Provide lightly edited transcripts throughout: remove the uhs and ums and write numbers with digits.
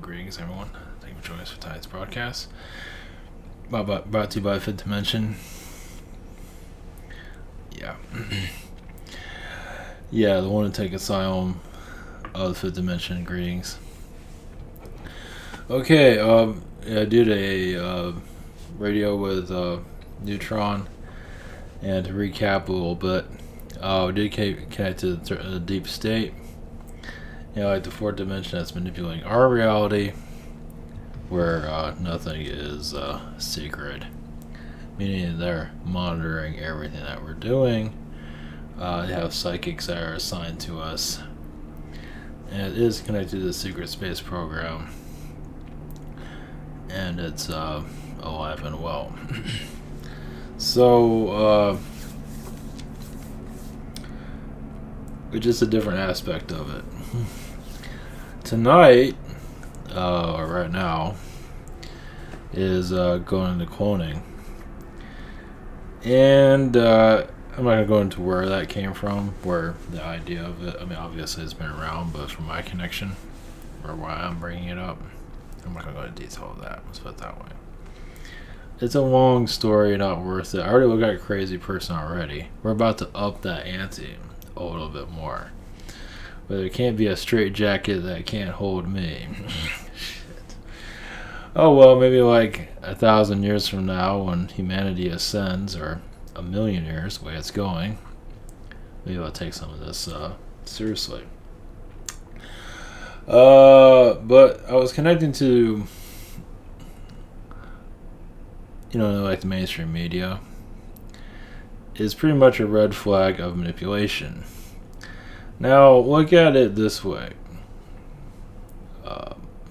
greetings, everyone. Thank you for joining us for tonight's broadcast. Brought to you by Fifth Dimension. Yeah. Yeah, the one to take asylum of the Fifth Dimension. Greetings. Okay, I did a radio with Neutron, and to recap a little bit, we did connect to the deep state. Like the fourth dimension that's manipulating our reality, where nothing is secret, meaning they're monitoring everything that we're doing. They have psychics that are assigned to us, and it is connected to the secret space program, and it's alive and well. So it's just a different aspect of it. Tonight, or right now, is going into cloning. And I'm not going to go into where that came from, where the idea of it, I mean, obviously it's been around, but from my connection, or why I'm bringing it up, I'm not going to go into detail of that, let's put it that way. It's a long story, not worth it. I already look like a crazy person already. We're about to up that ante a little bit more. But there can't be a straight jacket that can't hold me. Shit. Oh well, maybe like 1,000 years from now, when humanity ascends, or 1,000,000 years, the way it's going, maybe I'll take some of this seriously. But I was connecting to, like the mainstream media. It's pretty much a red flag of manipulation. Now, look at it this way.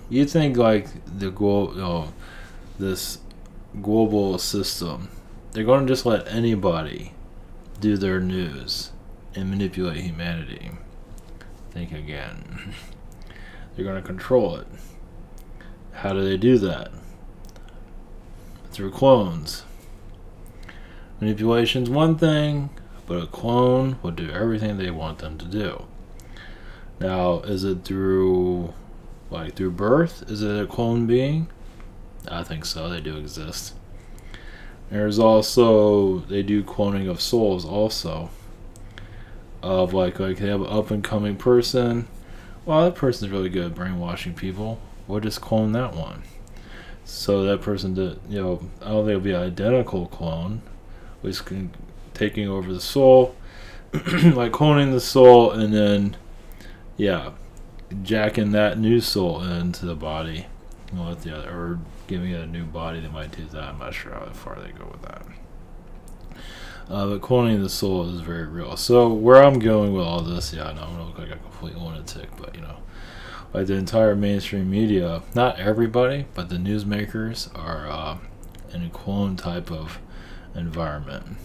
You think like this global system, they're going to just let anybody do their news and manipulate humanity. Think again. They're going to control it. How do they do that? Through clones. Manipulation's one thing, but a clone will do everything they want them to do. Now, is it through birth? Is it a clone being? I think so. They do exist. There's also, they do cloning of souls also. Of like they have an up and coming person. Well, that person's really good at brainwashing people. We'll just clone that one. So that person, I don't think it'll be an identical clone. Which can taking over the soul, like cloning the soul, and then, jacking that new soul into the body, with the other, or giving it a new body. They might do that. I'm not sure how far they go with that. But cloning the soul is very real. So where I'm going with all this, I know I'm gonna look like a complete lunatic, but like the entire mainstream media, not everybody, but the newsmakers are in a clone type of environment.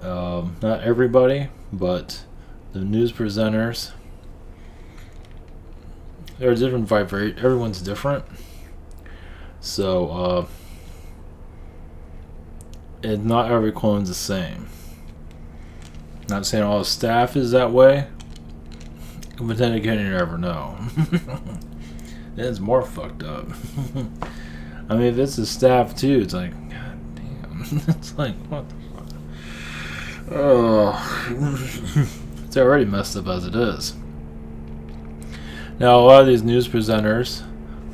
Not everybody, but the news presenters, there are different vibrations. Everyone's different, so and not every clone's the same. Not saying all the staff is that way, but then again, you never know. It's more fucked up. I mean, if it's the staff too, it's like, it's like, what the fuck? Oh, it's already messed up as it is. Now, a lot of these news presenters,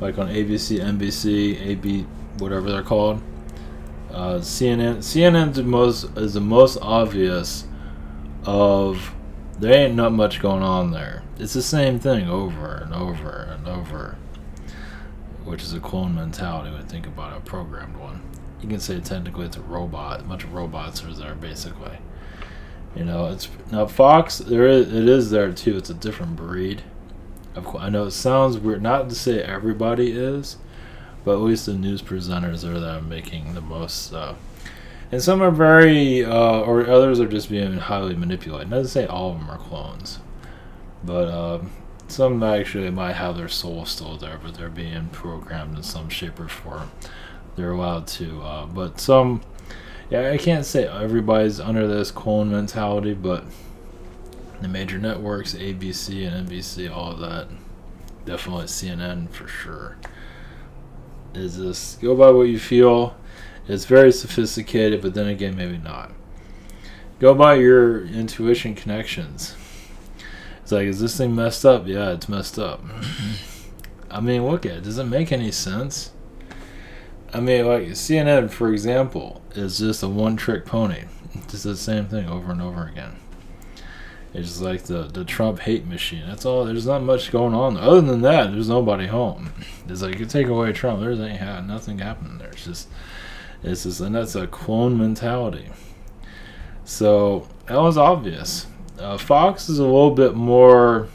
like on ABC, NBC, AB, whatever they're called, CNN is the most obvious of, there ain't not much going on there. It's the same thing over and over and over, which is a clone mentality when you think about a programmed one. You can say technically it's a robot. A bunch of robots are there basically. It's now Fox. It is there too. It's a different breed. Of course, I know it sounds weird not to say everybody is, but at least the news presenters are that are making the most. And some are very, or others are just being highly manipulated. Not to say all of them are clones, but some actually might have their soul still there, but they're being programmed in some shape or form. They're allowed to, but some, I can't say everybody's under this clone mentality, but the major networks, ABC and NBC, all of that, definitely CNN for sure. Is this go by what you feel? It's very sophisticated, but then again, maybe not. Go by your intuition connections. It's like, is this thing messed up? Yeah, it's messed up. I mean, look at it. Does it make any sense? I mean, like CNN, for example, is just a one-trick pony. It's just the same thing over and over again. It's just like the Trump hate machine. That's all. There's not much going on. Other than that, there's nobody home. It's like, you take away Trump, there's nothing happening there. It's just, and that's a clone mentality. So that was obvious. Fox is a little bit more,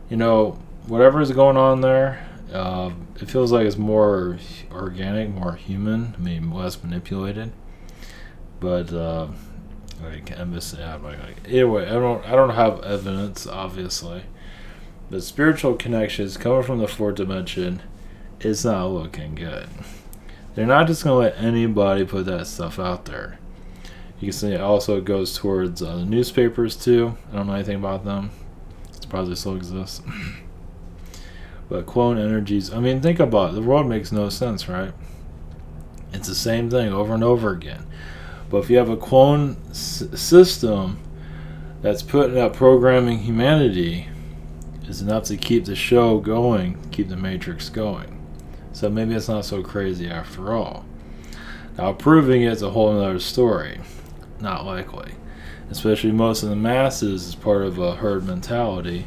whatever is going on there. It feels like it's more organic, more human. I mean, less manipulated. But anyway, I don't have evidence, obviously. But spiritual connections coming from the fourth dimension, it's not looking good. They're not just going to let anybody put that stuff out there. You can see it also goes towards the newspapers too. I don't know anything about them. It probably still exists. But clone energies, I mean, think about it. The world makes no sense, right? It's the same thing over and over again. But if you have a clone system that's putting out programming humanity, is enough to keep the show going, keep the Matrix going. So maybe it's not so crazy after all. Now, proving it's a whole other story. Not likely. Especially most of the masses is part of a herd mentality.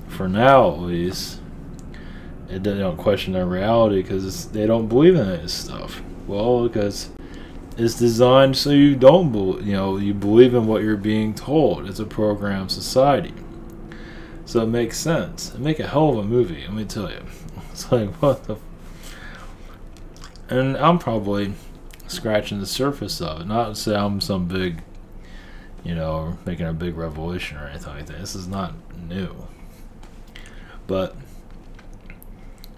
For now, at least. They don't question their reality because they don't believe in this stuff. Well, because it's designed so you don't believe, you believe in what you're being told. It's a programmed society. So it makes sense. It make a hell of a movie, let me tell you. It's like, what the... And I'm probably scratching the surface of it. Not to say I'm some big, making a big revolution or anything like that. This is not new. But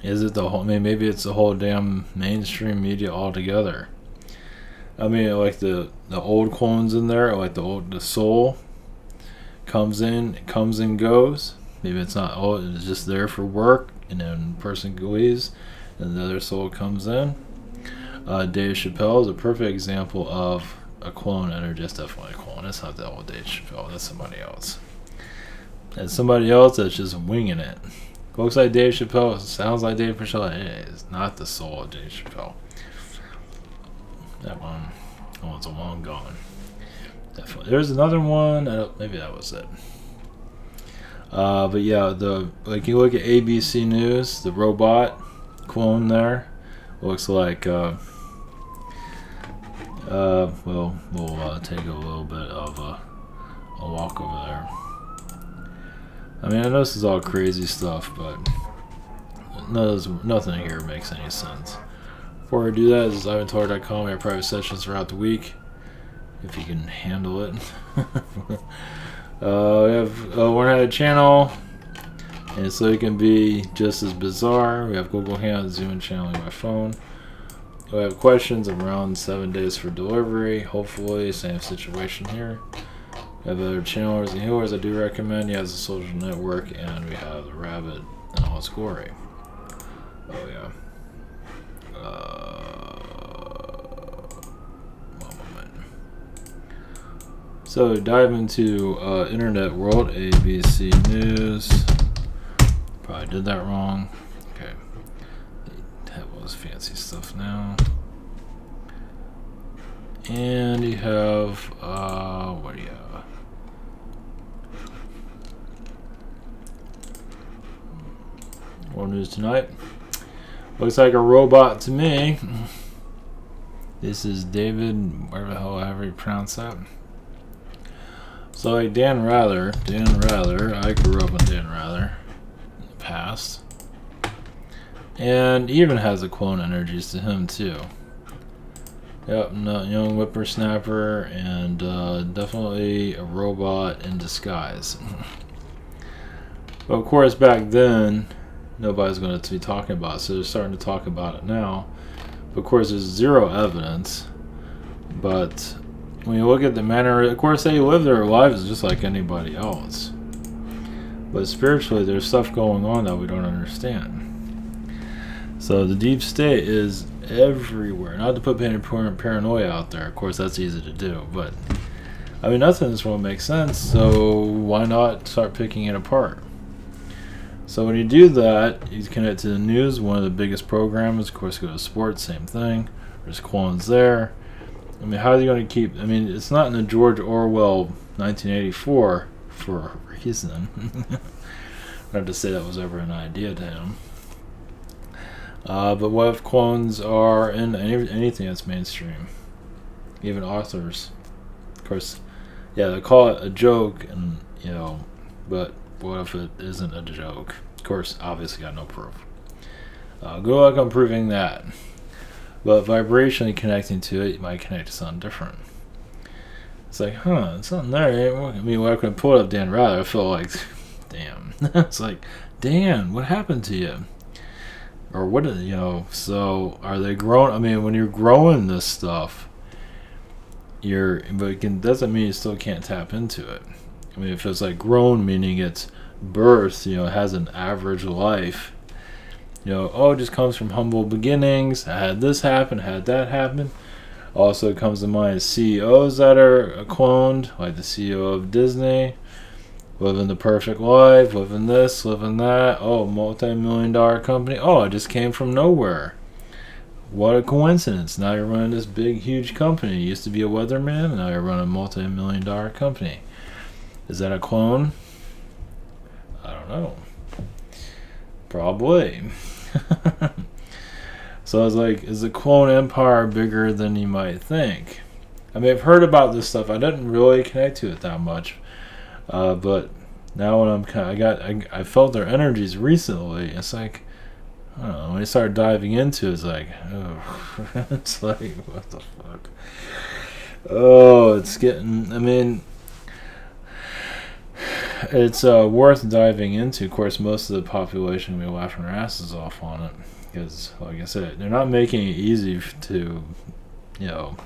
is it the whole? I mean, maybe it's the whole damn mainstream media altogether. I mean, like the old clones in there, like the soul comes and goes. Maybe it's not. Oh, it's just there for work, and then the person leaves, and the other soul comes in. Dave Chappelle is a perfect example of a clone energy. It's definitely a clone. It's not that old Dave Chappelle. That's somebody else. And somebody else that's just winging it. Looks like Dave Chappelle. Sounds like Dave Chappelle. It is not the soul of Dave Chappelle. That one was long gone. Definitely. There's another one. Maybe that was it. But yeah, like you look at ABC News, the robot clone there looks like. We'll take a little bit of a walk over there. I mean, I know this is all crazy stuff, but nothing here makes any sense. Before I do that, this is IvanToller.com. We have private sessions throughout the week, if you can handle it. We have Learn How to Channel, and so it can be just as bizarre. We have Google Hangout, Zoom, and channeling by phone. We have questions around 7 days for delivery. Hopefully, same situation here. We have other channelers and healers I do recommend. He has a social network, and we have the rabbit in all its glory. Oh yeah. One moment. So dive into internet world, ABC News. Probably did that wrong. Okay. That was fancy stuff now. And you have what do you have? World News Tonight. Looks like a robot to me. This is David, whatever the hell, however you pronounce that. So like Dan Rather, I grew up on Dan Rather in the past. And he even has the clone energies to him too. Yep, young whippersnapper, and definitely a robot in disguise. But of course back then, nobody's going to be talking about it, so they're starting to talk about it now. But of course, there's zero evidence. But when you look at the manner, of course, they live their lives just like anybody else. But spiritually, there's stuff going on that we don't understand. So the deep state is everywhere. Not to put paranoia out there. Of course, that's easy to do. But, I mean, nothing in this world makes sense. So why not start picking it apart? So when you do that, you connect to the news. One of the biggest programs, of course, go to sports. Same thing. There's clones there. I mean, how are you going to keep... I mean, it's not in the George Orwell 1984 for a reason. I have to say that was ever an idea to him. But what if clones are in anything that's mainstream? Even authors. Of course, yeah, they call it a joke, and you know, but what if it isn't a joke? Of course, obviously got no proof. Good luck on proving that. But vibrationally connecting to it, you might connect to something different. It's like, huh, it's something there. I mean, when I could pull it up Dan Rather, I feel like, damn. It's like, Dan, what happened to you? Or what, you know, so are they growing? I mean, when you're growing this stuff, but it doesn't mean you still can't tap into it. I mean, if it's like grown, meaning it's birth, you know, it has an average life. You know, oh, it just comes from humble beginnings. I had this happen, had that happen. Also comes to mind CEOs that are cloned, like the CEO of Disney, living the perfect life, living this, living that. Oh, multi-million-dollar company. Oh, it just came from nowhere. What a coincidence. Now you're running this big, huge company. You used to be a weatherman, and now you're running a multi-million-dollar company. Is that a clone? I don't know. Probably. So I was like, is the clone empire bigger than you might think? I mean, I've heard about this stuff. I didn't really connect to it that much. But now when I felt their energies recently. It's like, I don't know, when I started diving into it, it's like, oh, it's like, what the fuck? Oh, it's getting, I mean, it's worth diving into. Of course, most of the population will be laughing their asses off on it. Because, like I said, they're not making it easy to, you know,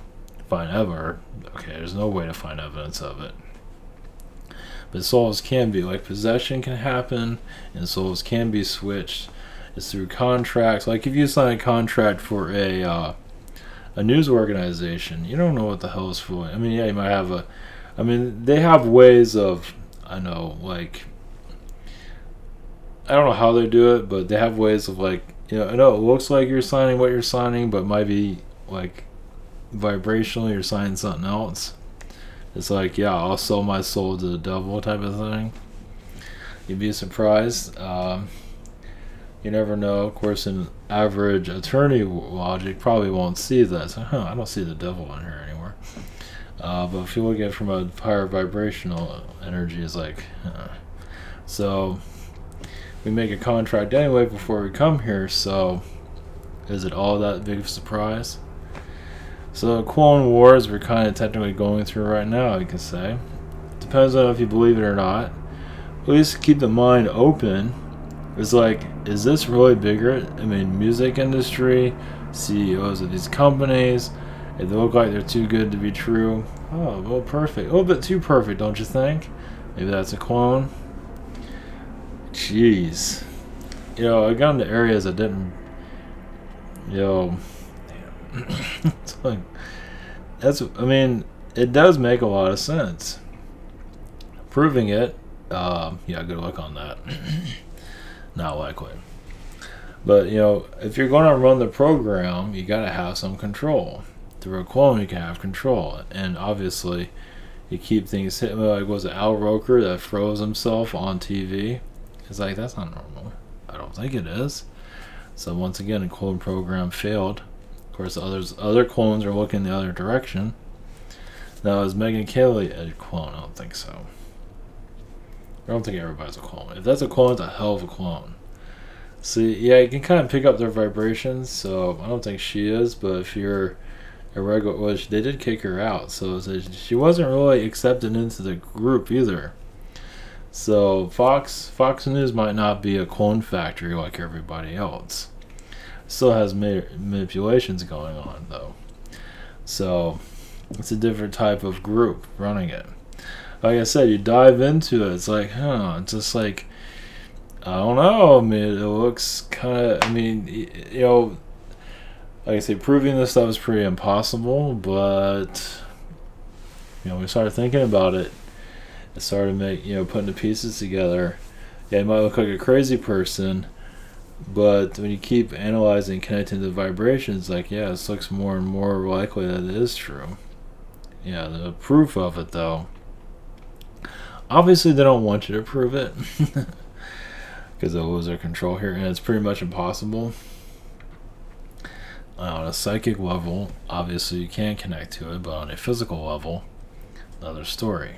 find ever. Okay, there's no way to find evidence of it. But souls can be, like possession can happen, and souls can be switched. It's through contracts. Like if you sign a contract for a news organization, you don't know what the hell is for. I mean, yeah, you might have I mean, they have ways of, I know, like, I don't know how they do it, but they have ways of, like, you know, I know it looks like you're signing what you're signing, but it might be like vibrationally you're signing something else. It's like, yeah, I'll sell my soul to the devil type of thing. You'd be surprised. You never know. Of course, in average attorney logic, probably won't see that. So, I don't see the devil in here anymore. But if you look at it from a higher vibrational energy, it's like, so we make a contract anyway before we come here. So, is it all that big of a surprise? So, Clone Wars we're kind of technically going through right now, you can say. Depends on if you believe it or not. At least keep the mind open. It's like, is this really bigger? I mean, music industry, CEOs of these companies, if they look like they're too good to be true, oh, well, perfect. A little bit too perfect, don't you think? Maybe that's a clone. Jeez. You know, I got into areas I didn't, you know, damn. It's like, I mean, it does make a lot of sense. Proving it, yeah, good luck on that. Not likely. But, you know, if you're going to run the program, you got to have some control. Through a clone, you can have control. And obviously, you keep things hitting. Like, was it Al Roker that froze himself on TV? It's like, that's not normal. I don't think it is. So, once again, a clone program failed. Of course, other clones are looking the other direction. Now, is Megyn Kelly a clone? I don't think so. I don't think everybody's a clone. If that's a clone, it's a hell of a clone. See, yeah, you can kind of pick up their vibrations, so I don't think she is, but if you're a regular, well, they did kick her out, so she wasn't really accepted into the group either. So Fox News might not be a clone factory like everybody else. Still has manipulations going on, though. So it's a different type of group running it. Like I said, you dive into it, it's like, it's just like, I don't know. I mean, it looks kind of. I mean, you know, like I say, proving this stuff is pretty impossible. But you know, we started thinking about it. It started putting the pieces together. Yeah, you might look like a crazy person, but when you keep analyzing, connecting the vibrations, like, yeah, this looks more and more likely that it is true. Yeah, the proof of it, though. Obviously, they don't want you to prove it because they'll lose their control here, and it's pretty much impossible. On a psychic level, obviously, you can connect to it, but on a physical level, another story.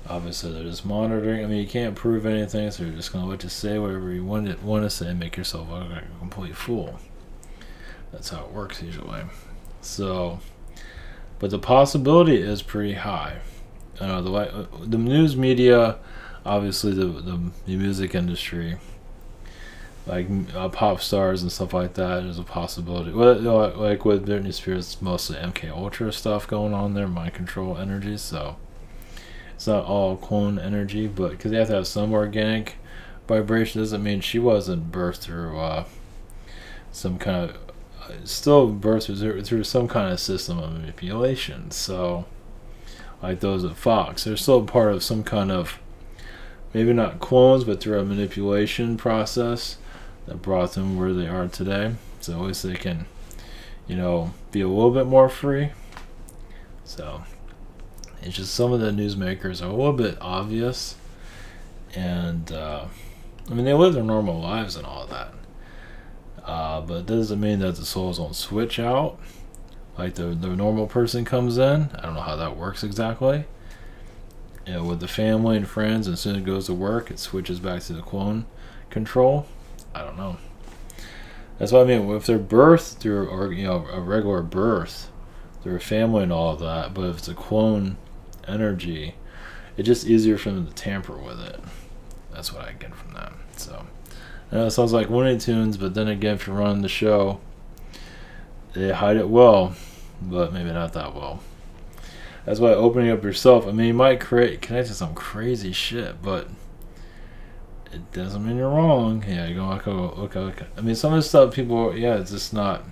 Obviously, they're just monitoring. I mean, you can't prove anything, so you're just going to let you say whatever you want to say and make yourself look like a complete fool. That's how it works usually. So, but the possibility is pretty high. The news media, obviously the music industry, like pop stars and stuff like that, is a possibility. Well, like with Britney Spears, it's mostly MK Ultra stuff going on there, mind control energy. So it's not all clone energy, but because you have to have some organic vibration, doesn't mean she wasn't birthed through some kind of still birthed through some kind of system of manipulation. So, like those at Fox, they're still part of some kind of, maybe not clones, but through a manipulation process that brought them where they are today. So at least they can, be a little bit more free. So it's just some of the newsmakers are a little bit obvious, and I mean, they live their normal lives and all that, but it doesn't mean that the souls don't switch out. Like the normal person comes in. I don't know how that works exactly. With the family and friends, and as soon as it goes to work, it switches back to the clone control. I don't know. That's what I mean. If they're birthed through, or a regular birth through a family and all of that, but if it's a clone energy, it's just easier for them to tamper with it. That's what I get from that. So, I know it sounds like Looney Tunes, but then again, if you're running the show, they hide it well, but maybe not that well. That's why opening up yourself, I mean, you might connect to some crazy shit, but it doesn't mean you're wrong. Yeah, you're going to look. I mean, some of the stuff people, it's just not,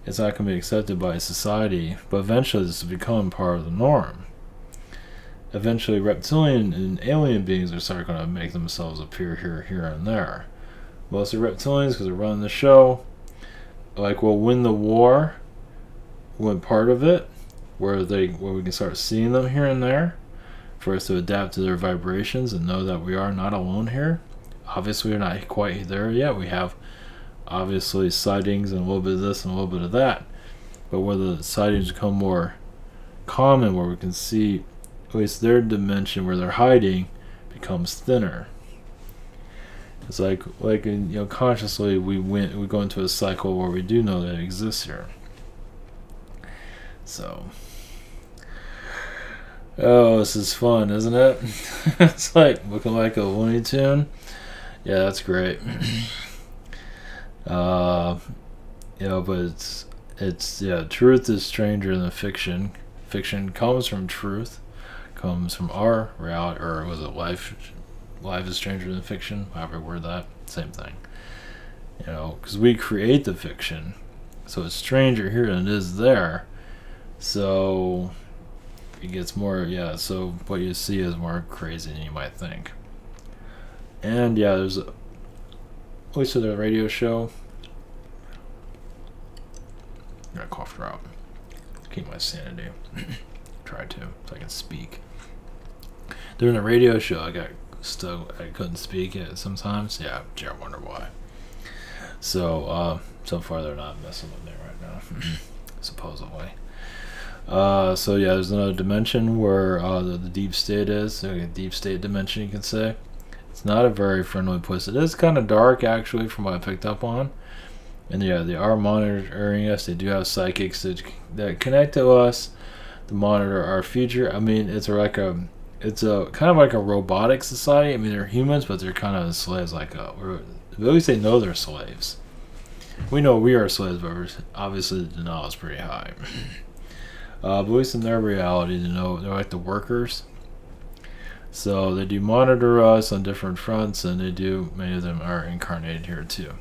it's not going to be accepted by society, but eventually this will become part of the norm. Eventually, reptilian and alien beings are start going to make themselves appear here, and there. Mostly reptilians, because they're running the show, like, will win the war, win part of it, where we can start seeing them here and there, for us to adapt to their vibrations and know that we are not alone here. Obviously, we're not quite there yet. We have obviously sightings and a little bit of this and a little bit of that, but where the sightings become more common, where we can see at least their dimension where they're hiding becomes thinner. It's like consciously we go into a cycle where we do know that it exists here. So, oh, this is fun, isn't it? It's like looking like a Looney Tune. Yeah, that's great. But it's truth is stranger than fiction. Fiction comes from truth, comes from our reality, or was it life? Life is stranger than fiction. However, word that, same thing. Because we create the fiction, so it's stranger here than it is there. So it gets more, so what you see is more crazy than you might think. And there's at least with the radio show, I coughed her out. Keep my sanity. Try to, so I can speak. During the radio show, I couldn't speak it sometimes. Yeah, I wonder why. So far they're not messing with me right now, supposedly. There's another dimension where the deep state is. So a deep state dimension, you can say. It's not a very friendly place. It is kind of dark, actually, from what I picked up on. And they are monitoring us. They do have psychics that connect to us to monitor our future. I mean, it's a kind of like a robotic society. I mean, they're humans, but they're kind of slaves. At least they know they're slaves. We know we are slaves, but obviously the denial is pretty high. But at least in their reality, they're like the workers. So they do monitor us on different fronts, and many of them are incarnated here too.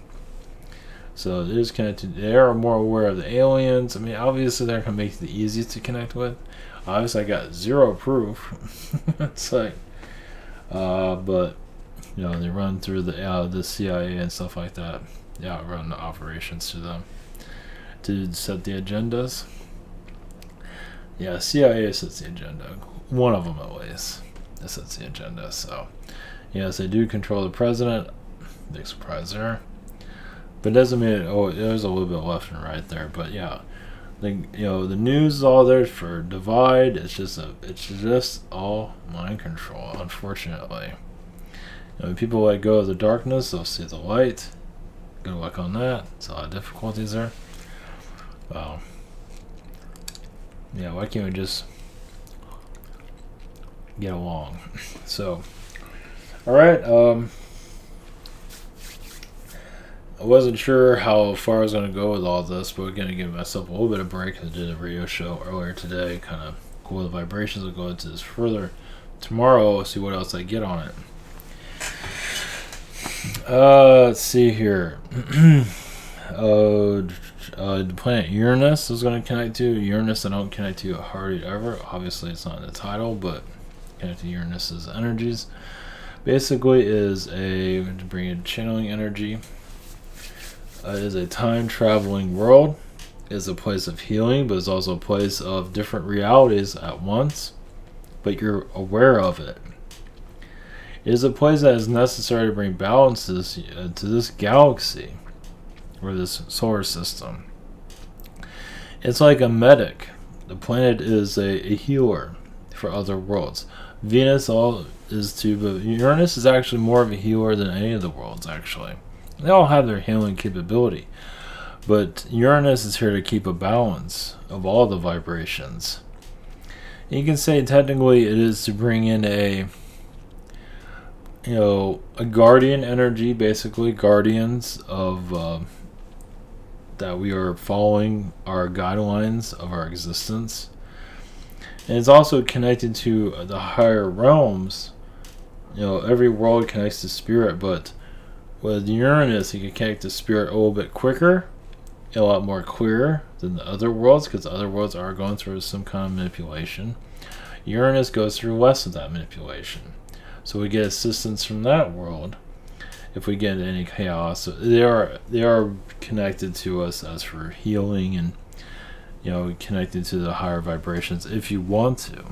So it is connected. They are more aware of the aliens. I mean, obviously they're gonna make it the easiest to connect with. Obviously, I got zero proof. It's like, but you know, they run through the CIA and stuff like that. Yeah, run the operations to them to set the agendas. Yeah, CIA sets the agenda. One of them, at least, that sets the agenda. So, yes, they do control the president. Big surprise there. But it doesn't mean there's a little bit left and right there. But yeah, the news is all there for divide. It's just all mind control. Unfortunately, when people let go of the darkness, they'll see the light. Good luck on that. It's a lot of difficulties there. Well, yeah, why can't we just get along? So, all right. I wasn't sure how far I was going to go with all this, but we're going to give myself a little bit of break. I did a radio show earlier today, kind of cool the vibrations. We'll go into this further tomorrow, see what else I get on it. Let's see here. The planet Uranus is going to connect to. Uranus I don't connect to hardly ever. Obviously it's not in the title, but connect to Uranus's energies. Basically is to bring in channeling energy. It is a time-traveling world. It is a place of healing, but it's also a place of different realities at once, but you're aware of it. It is a place that is necessary to bring balances to this galaxy, or this solar system. It's like a medic. The planet is a healer for other worlds. Venus is too, but Uranus is actually more of a healer than any of the worlds, actually. They all have their healing capability, but Uranus is here to keep a balance of all the vibrations. You can say technically it is to bring in a guardian energy, basically guardians of that we are following our guidelines of our existence. And it's also connected to the higher realms. Every world connects to spirit, but with Uranus, you can connect to spirit a little bit quicker, a lot more clearer than the other worlds, because the other worlds are going through some kind of manipulation. Uranus goes through less of that manipulation. So we get assistance from that world if we get into any chaos. So they are connected to us as for healing and connected to the higher vibrations if you want to.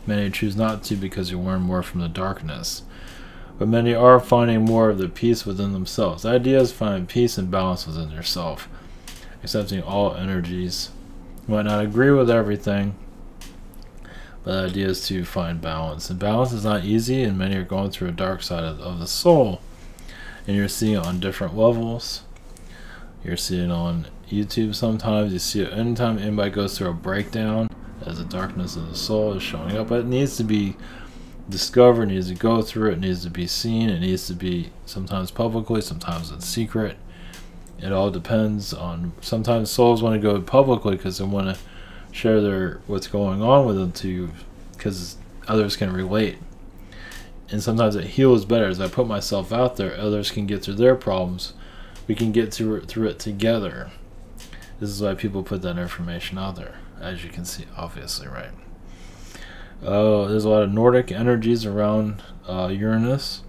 Many choose not to because you learn more from the darkness. But many are finding more of the peace within themselves. The idea is finding peace and balance within yourself, accepting all energies. You might not agree with everything, but the idea is to find balance. And balance is not easy, and many are going through a dark side of the soul. And you're seeing it on different levels. You're seeing it on YouTube sometimes. You see it anytime anybody goes through a breakdown, as the darkness of the soul is showing up. But it needs to be discovered, needs to go through it, needs to be seen, it needs to be sometimes publicly, sometimes in secret. It all depends on, sometimes souls want to go publicly because they want to share what's going on with them because others can relate. And sometimes it heals better. As I put myself out there, others can get through their problems. We can get through it together. This is why people put that information out there, as you can see, obviously, right? There's a lot of Nordic energies around Uranus.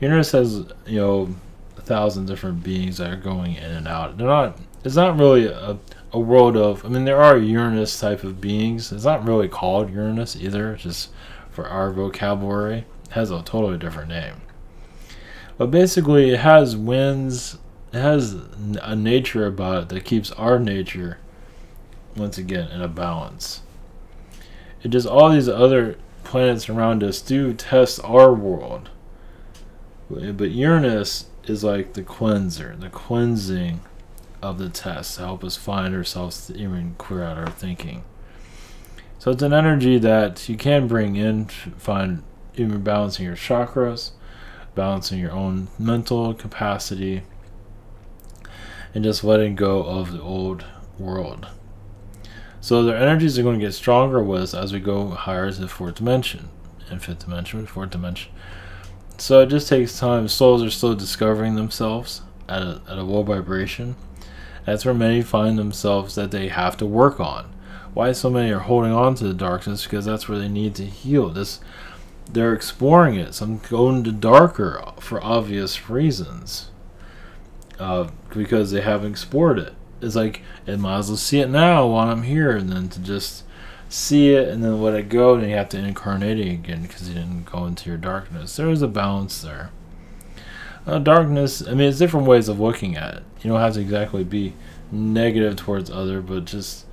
Uranus has 1,000 different beings that are going in and out. It's not really a world of. I mean, there are Uranus type of beings. It's not really called Uranus either. Just for our vocabulary, it has a totally different name. But basically, it has winds. It has a nature about it that keeps our nature, once again, in a balance. It just all these other planets around us do test our world. But Uranus is like the cleanser, the cleansing of the test to help us find ourselves, to even clear out our thinking. So it's an energy that you can bring in, find even balancing your chakras, balancing your own mental capacity, and just letting go of the old world. So their energies are going to get stronger with us as we go higher to the fourth dimension. and fifth dimension, fourth dimension. So it just takes time. Souls are still discovering themselves at a low vibration. That's where many find themselves that they have to work on. Why so many are holding on to the darkness? Because that's where they need to heal. They're exploring it. Some go into darker for obvious reasons. Because they haven't explored it. It's like, I might as well see it now while I'm here, and then to just see it and then let it go, and you have to incarnate it again because you didn't go into your darkness. There is a balance there. Darkness, I mean, it's different ways of looking at it. You don't have to exactly be negative towards other, but just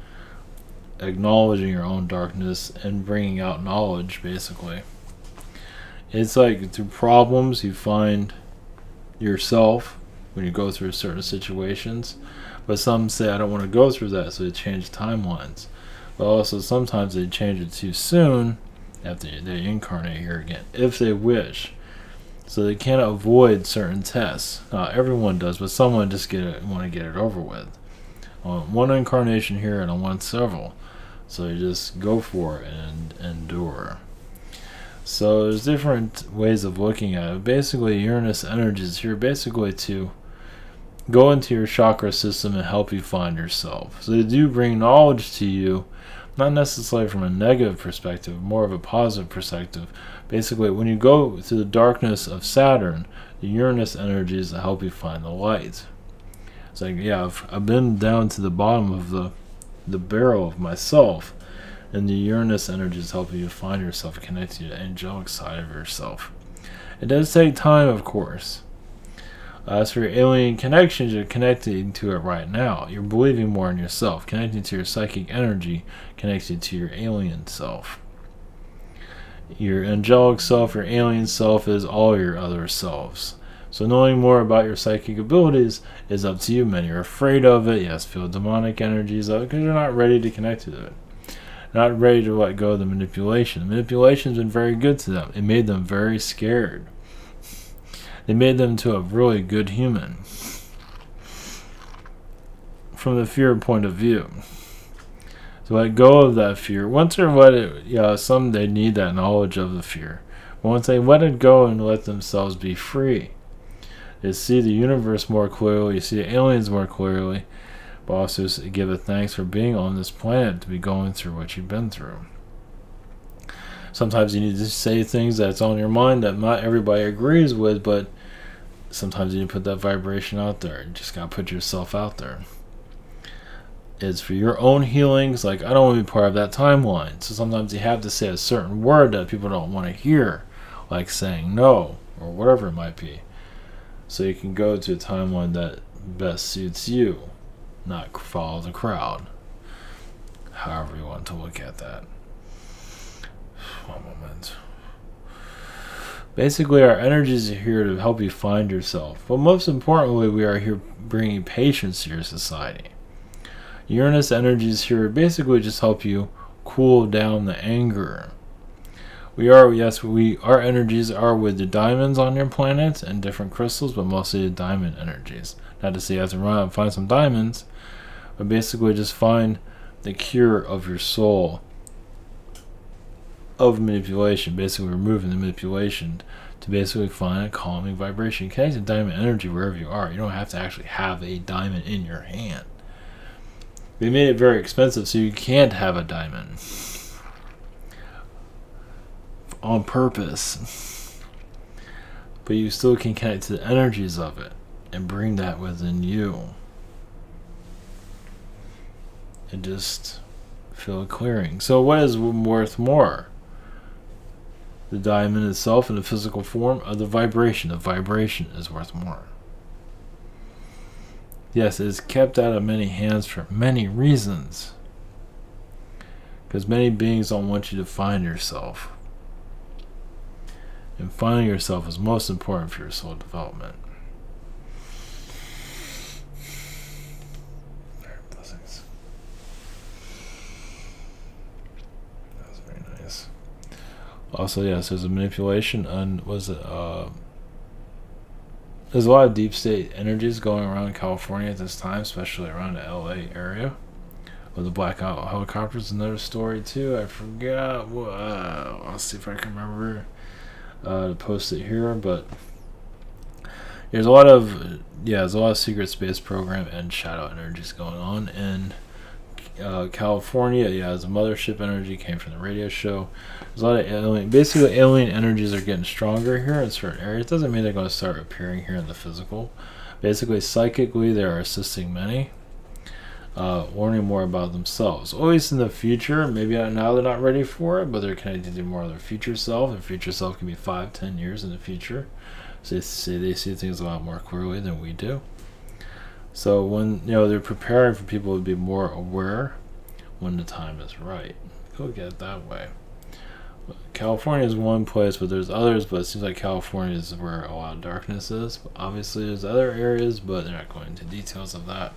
acknowledging your own darkness and bringing out knowledge, basically. It's like through problems you find yourself when you go through certain situations, but some say I don't want to go through that, so they change timelines. But also sometimes they change it too soon after they incarnate here again, if they wish. So they can't avoid certain tests. Not everyone does, but someone just want to get it over with. On one incarnation here and on one several. So you just go for it and endure. So there's different ways of looking at it. Basically, Uranus energy is here basically to go into your chakra system and help you find yourself. So they do bring knowledge to you, not necessarily from a negative perspective, more of a positive perspective. Basically, when you go through the darkness of Saturn, the Uranus energies help you find the light. It's like, yeah, I've been down to the bottom of the barrel of myself, and the Uranus energies help you find yourself, connect to the angelic side of yourself. It does take time, of course. As for your alien connections, you're connecting to it right now. You're believing more in yourself, connecting to your psychic energy, connected to your alien self. Your angelic self, your alien self is all your other selves. So knowing more about your psychic abilities is up to you. Many are afraid of it. Yes, feel demonic energies of it because you're not ready to connect to it. Not ready to let go of the manipulation. The manipulation's been very good to them. It made them very scared. It made them to a really good human. From the fear point of view. So let go of that fear. Once they let it, some they need that knowledge of the fear. But once they let it go and let themselves be free, they see the universe more clearly, you see the aliens more clearly, but also give it thanks for being on this planet to be going through what you've been through. Sometimes you need to say things that's on your mind that not everybody agrees with, but sometimes you need to put that vibration out there. You just gotta put yourself out there. It's for your own healings. Like, I don't want to be part of that timeline. So sometimes you have to say a certain word that people don't want to hear, like saying no or whatever it might be. So you can go to a timeline that best suits you, not follow the crowd. However you want to look at that. One moment. Basically, our energies are here to help you find yourself. But most importantly, we are here bringing patience to your society. Uranus energies here basically just help you cool down the anger. Our energies are with the diamonds on your planet and different crystals, but mostly the diamond energies. Not to say you have to run out and find some diamonds, but basically just find the cure of your soul of manipulation, basically removing the manipulation to basically find a calming vibration. You connect to diamond energy wherever you are. You don't have to actually have a diamond in your hand. They made it very expensive so you can't have a diamond. On purpose. But you still can connect to the energies of it and bring that within you. And just feel a clearing. So what is worth more? The diamond itself in the physical form, or the vibration? The vibration is worth more. Yes, it is kept out of many hands for many reasons. Because many beings don't want you to find yourself. And finding yourself is most important for your soul development. Blessings. That was very nice. Also, yes, there's a manipulation on, there's a lot of deep state energies going around California at this time, especially around the LA area. With the blackout helicopters, another story too. I forgot. I'll see if I can remember to post it here. But there's a lot of secret space program and shadow energies going on in California. Yeah, as a mothership energy came from the radio show. There's a lot of alien energies are getting stronger here in certain areas. Doesn't mean they're going to start appearing here in the physical. Basically, psychically, they are assisting many. Learning more about themselves. Always in the future, maybe now they're not ready for it, but they're connected to more of their future self. And future self can be 5-10 years in the future. So they see things a lot more clearly than we do. So when they're preparing for people to be more aware when the time is right. Look at it that way. California is one place, but there's others. But it seems like California is where a lot of darkness is. But obviously, there's other areas, but they're not going into details of that.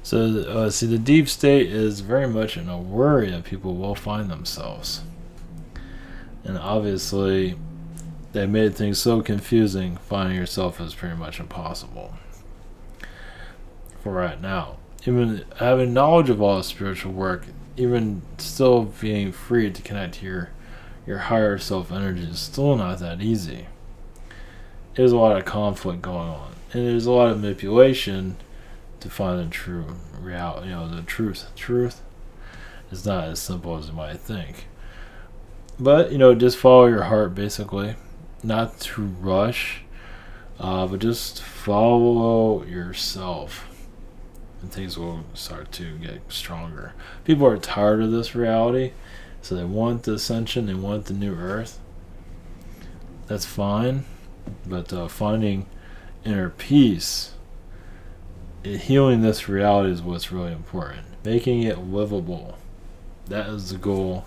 So, see, the deep state is very much in a worry that people will find themselves. And obviously, they made things so confusing, finding yourself is pretty much impossible. For right now. Even having knowledge of all the spiritual work, even still being free to connect to your higher self energy is still not that easy. There's a lot of conflict going on. And there's a lot of manipulation to find the true reality, the truth. Truth is not as simple as you might think. But, just follow your heart, basically. Not to rush, but just follow yourself. And things will start to get stronger. People are tired of this reality, so they want the ascension, they want the new earth. That's fine, but finding inner peace, healing this reality is what's really important. Making it livable. That is the goal.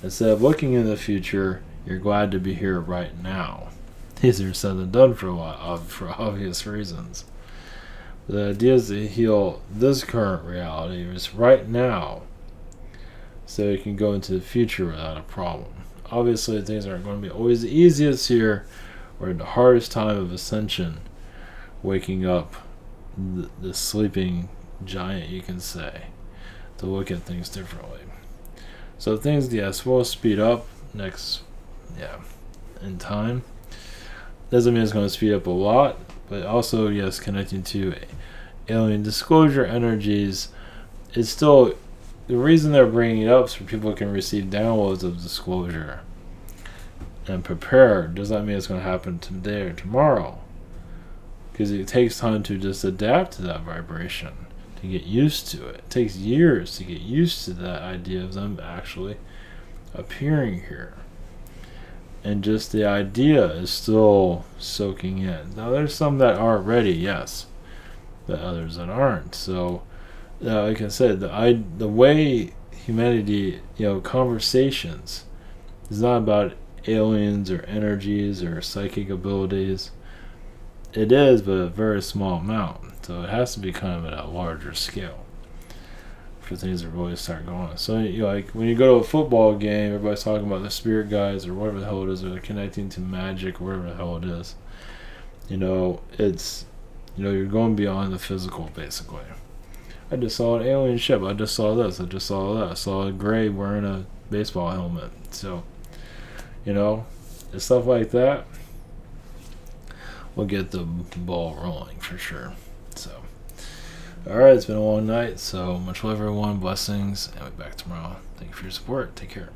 Instead of looking in the future, you're glad to be here right now. Easier said than done for obvious reasons. The idea is to heal this current reality is right now, so you can go into the future without a problem. Obviously, things aren't going to be always the easiest here. We're in the hardest time of ascension, waking up the sleeping giant, you can say, to look at things differently. So things, yes, will speed up in time. Doesn't mean it's going to speed up a lot, but also, yes, connecting to alien disclosure energies is still the reason they're bringing it up, so people can receive downloads of disclosure and prepare. Does not mean it's going to happen today or tomorrow. Because it takes time to just adapt to that vibration, to get used to it. It takes years to get used to that idea of them actually appearing here. And just the idea is still soaking in. Now, there's some that aren't ready, yes, but others that aren't. So, like I said, the way humanity, conversations is not about aliens or energies or psychic abilities. It is, but a very small amount. So it has to be kind of at a larger scale for things to really start going on. So, like when you go to a football game, everybody's talking about the spirit guides or whatever the hell it is, or they're connecting to magic or whatever the hell it is. It's, you're going beyond the physical, basically. I just saw an alien ship. I just saw this. I just saw that. I saw a gray wearing a baseball helmet. So, it's stuff like that. We'll get the ball rolling for sure. So, alright, it's been a long night. So, much love, everyone. Blessings. And we'll be back tomorrow. Thank you for your support. Take care.